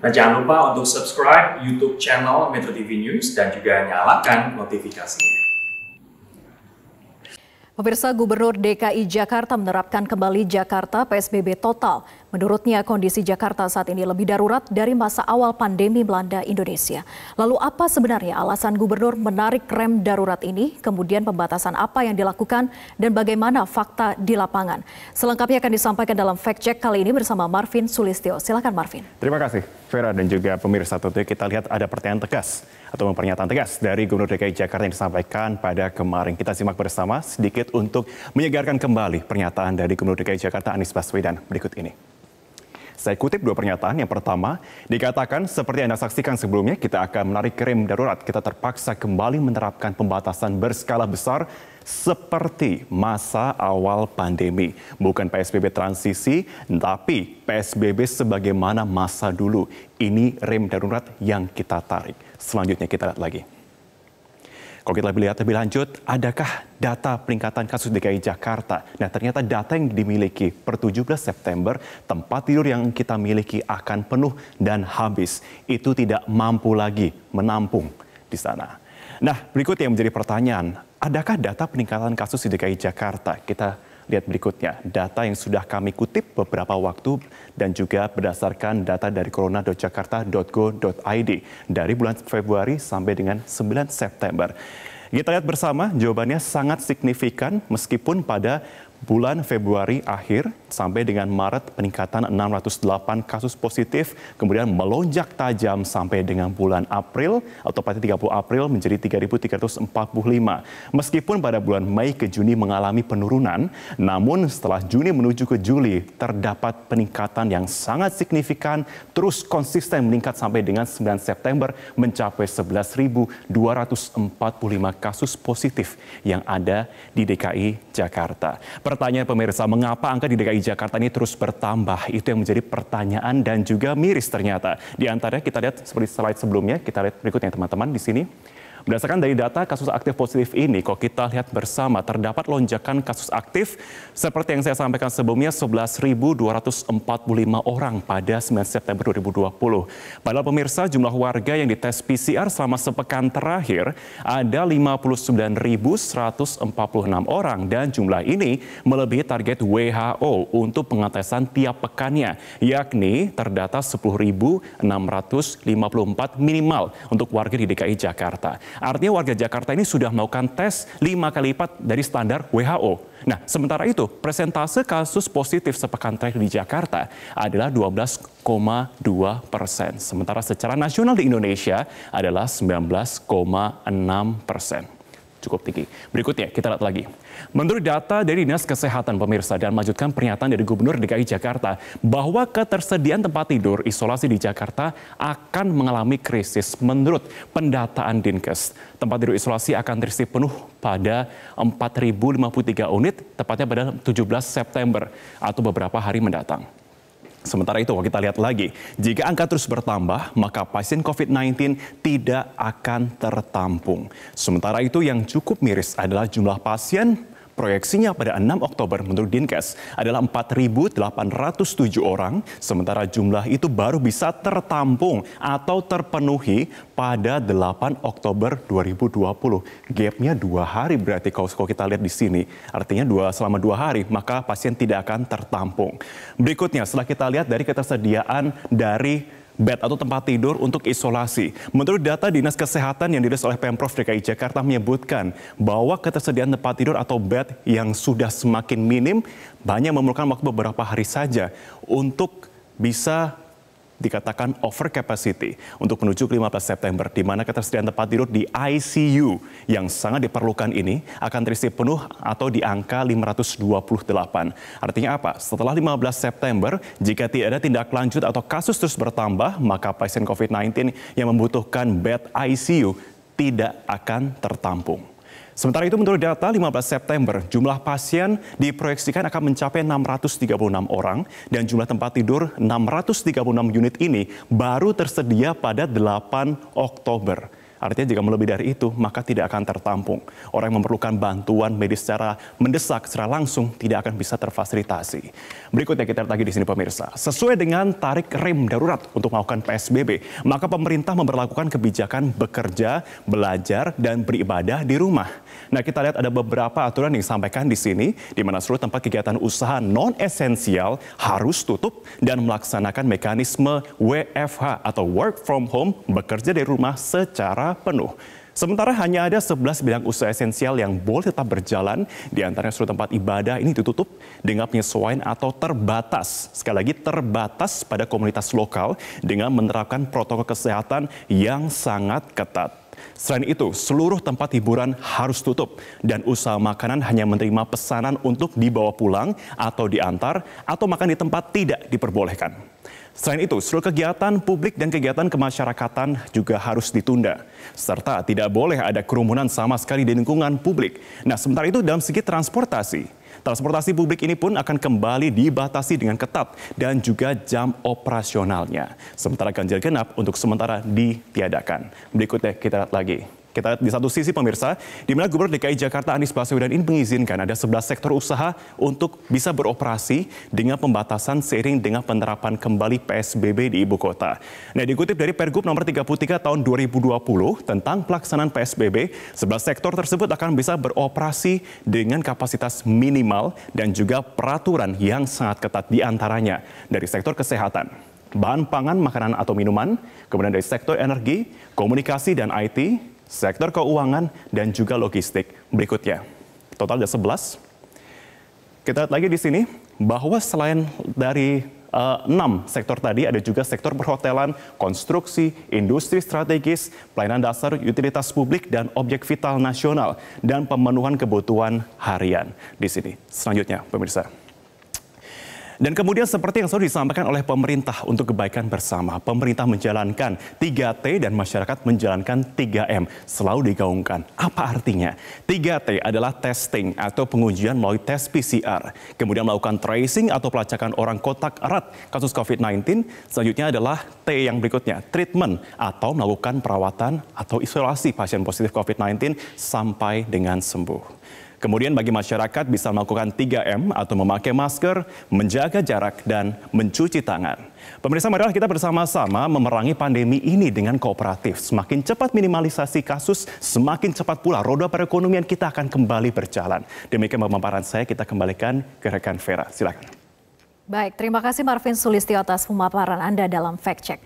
Nah, jangan lupa untuk subscribe YouTube channel Metro TV News dan juga nyalakan notifikasinya. Pemirsa, Gubernur DKI Jakarta menerapkan kembali Jakarta PSBB total. Menurutnya kondisi Jakarta saat ini lebih darurat dari masa awal pandemi melanda Indonesia. Lalu apa sebenarnya alasan Gubernur menarik rem darurat ini? Kemudian pembatasan apa yang dilakukan dan bagaimana fakta di lapangan? Selengkapnya akan disampaikan dalam Fact Check kali ini bersama Marvin Sulistyo. Silakan Marvin. Terima kasih Vera dan juga pemirsa. Tentunya kita lihat ada pertanyaan tegas atau pernyataan tegas dari Gubernur DKI Jakarta yang disampaikan pada kemarin. Kita simak bersama sedikit untuk menyegarkan kembali pernyataan dari Gubernur DKI Jakarta Anies Baswedan berikut ini. Saya kutip dua pernyataan. Yang pertama, dikatakan seperti Anda saksikan sebelumnya, kita akan menarik rem darurat. Kita terpaksa kembali menerapkan pembatasan berskala besar seperti masa awal pandemi. Bukan PSBB transisi, tapi PSBB sebagaimana masa dulu. Ini rem darurat yang kita tarik. Selanjutnya kita lihat lagi. Kalau kita lihat lebih lanjut, adakah data peningkatan kasus DKI Jakarta? Nah, ternyata data yang dimiliki per 17 September, tempat tidur yang kita miliki akan penuh dan habis. Itu tidak mampu lagi menampung di sana. Nah, berikutnya yang menjadi pertanyaan, adakah data peningkatan kasus di DKI Jakarta? Kita lihat berikutnya, data yang sudah kami kutip beberapa waktu dan juga berdasarkan data dari corona.jakarta.go.id dari bulan Februari sampai dengan 9 September. Kita lihat bersama, jawabannya sangat signifikan meskipun pada bulan Februari akhir sampai dengan Maret peningkatan 608 kasus positif, kemudian melonjak tajam sampai dengan bulan April atau pada 30 April menjadi 3.345. Meskipun pada bulan Mei ke Juni mengalami penurunan, namun setelah Juni menuju ke Juli terdapat peningkatan yang sangat signifikan, terus konsisten meningkat sampai dengan 9 September mencapai 11.245 kasus positif yang ada di DKI Jakarta. Pertanyaan pemirsa, mengapa angka di DKI Jakarta ini terus bertambah? Itu yang menjadi pertanyaan dan juga miris ternyata. Di antaranya kita lihat seperti slide sebelumnya, kita lihat berikutnya teman-teman di sini. Berdasarkan dari data kasus aktif positif ini, kalau kita lihat bersama terdapat lonjakan kasus aktif seperti yang saya sampaikan sebelumnya 11.245 orang pada 9 September 2020. Padahal pemirsa jumlah warga yang dites PCR selama sepekan terakhir ada 59.146 orang dan jumlah ini melebihi target WHO untuk pengetesan tiap pekannya, yakni terdata 10.654 minimal untuk warga di DKI Jakarta. Artinya warga Jakarta ini sudah melakukan tes 5 kali lipat dari standar WHO. Nah, sementara itu persentase kasus positif sepekan terakhir di Jakarta adalah 12,2%. Sementara secara nasional di Indonesia adalah 19,6%. Cukup tinggi. Berikutnya kita lihat lagi. Menurut data dari Dinas Kesehatan pemirsa dan melanjutkan pernyataan dari Gubernur DKI Jakarta bahwa ketersediaan tempat tidur isolasi di Jakarta akan mengalami krisis. Menurut pendataan Dinkes, tempat tidur isolasi akan terisi penuh pada 4.053 unit tepatnya pada 17 September atau beberapa hari mendatang. Sementara itu, kalau kita lihat lagi, jika angka terus bertambah, maka pasien COVID-19 tidak akan tertampung. Sementara itu, yang cukup miris adalah jumlah pasien proyeksinya pada 6 Oktober menurut Dinkes adalah 4.807 orang, sementara jumlah itu baru bisa tertampung atau terpenuhi pada 8 Oktober 2020. Gapnya 2 hari berarti kalau kita lihat di sini. Artinya selama 2 hari maka pasien tidak akan tertampung. Berikutnya setelah kita lihat dari ketersediaan dari bed atau tempat tidur untuk isolasi. Menurut data Dinas Kesehatan yang dirilis oleh Pemprov DKI Jakarta menyebutkan bahwa ketersediaan tempat tidur atau bed yang sudah semakin minim hanya memerlukan waktu beberapa hari saja untuk bisa dikatakan over capacity untuk menuju ke 15 September, di mana ketersediaan tempat tidur di ICU yang sangat diperlukan ini akan terisi penuh atau di angka 528. Artinya apa? Setelah 15 September, jika tidak ada tindak lanjut atau kasus terus bertambah, maka pasien COVID-19 yang membutuhkan bed ICU tidak akan tertampung. Sementara itu menurut data 15 September, jumlah pasien diproyeksikan akan mencapai 636 orang dan jumlah tempat tidur 636 unit ini baru tersedia pada 8 Oktober. Artinya jika melebihi dari itu, maka tidak akan tertampung. Orang yang memerlukan bantuan medis secara mendesak, secara langsung tidak akan bisa terfasilitasi. Berikutnya kita lihat lagi di sini pemirsa. Sesuai dengan tarik rem darurat untuk melakukan PSBB, maka pemerintah memberlakukan kebijakan bekerja, belajar, dan beribadah di rumah. Nah, kita lihat ada beberapa aturan yang disampaikan di sini, di mana seluruh tempat kegiatan usaha non-esensial harus tutup dan melaksanakan mekanisme WFH atau work from home, bekerja dari rumah secara penuh. Sementara hanya ada 11 bidang usaha esensial yang boleh tetap berjalan, di antaranya seluruh tempat ibadah ini ditutup dengan penyesuaian atau terbatas. Sekali lagi terbatas pada komunitas lokal dengan menerapkan protokol kesehatan yang sangat ketat. Selain itu, seluruh tempat hiburan harus tutup dan usaha makanan hanya menerima pesanan untuk dibawa pulang atau diantar atau makan di tempat tidak diperbolehkan. Selain itu, seluruh kegiatan publik dan kegiatan kemasyarakatan juga harus ditunda, serta tidak boleh ada kerumunan sama sekali di lingkungan publik. Nah, sementara itu dalam segi transportasi publik ini pun akan kembali dibatasi dengan ketat dan juga jam operasionalnya. Sementara ganjil genap untuk sementara ditiadakan. Berikutnya kita lihat lagi. Kita lihat di satu sisi pemirsa, di mana Gubernur DKI Jakarta Anies Baswedan ini mengizinkan ada 11 sektor usaha untuk bisa beroperasi dengan pembatasan seiring dengan penerapan kembali PSBB di ibu kota. Nah, dikutip dari Pergub nomor 33 tahun 2020 tentang pelaksanaan PSBB, 11 sektor tersebut akan bisa beroperasi dengan kapasitas minimal dan juga peraturan yang sangat ketat, di antaranya dari sektor kesehatan, bahan pangan, makanan atau minuman, kemudian dari sektor energi, komunikasi dan IT, sektor keuangan, dan juga logistik. Berikutnya, total ada 11. Kita lihat lagi di sini bahwa selain dari 6 sektor tadi, ada juga sektor perhotelan, konstruksi, industri strategis, pelayanan dasar, utilitas publik, dan objek vital nasional, dan pemenuhan kebutuhan harian. Di sini, selanjutnya, pemirsa. Dan kemudian seperti yang selalu disampaikan oleh pemerintah untuk kebaikan bersama, pemerintah menjalankan 3T dan masyarakat menjalankan 3M, selalu digaungkan. Apa artinya? 3T adalah testing atau pengujian melalui tes PCR, kemudian melakukan tracing atau pelacakan orang kontak erat kasus COVID-19, selanjutnya adalah T yang berikutnya, treatment atau melakukan perawatan atau isolasi pasien positif COVID-19 sampai dengan sembuh. Kemudian bagi masyarakat bisa melakukan 3M atau memakai masker, menjaga jarak, dan mencuci tangan. Pemirsa, marilah kita bersama-sama memerangi pandemi ini dengan kooperatif. Semakin cepat minimalisasi kasus, semakin cepat pula roda perekonomian kita akan kembali berjalan. Demikian pemaparan saya, kita kembalikan ke rekan Vera. Silakan. Baik, terima kasih Marvin Sulistyo atas pemaparan Anda dalam Fact Check.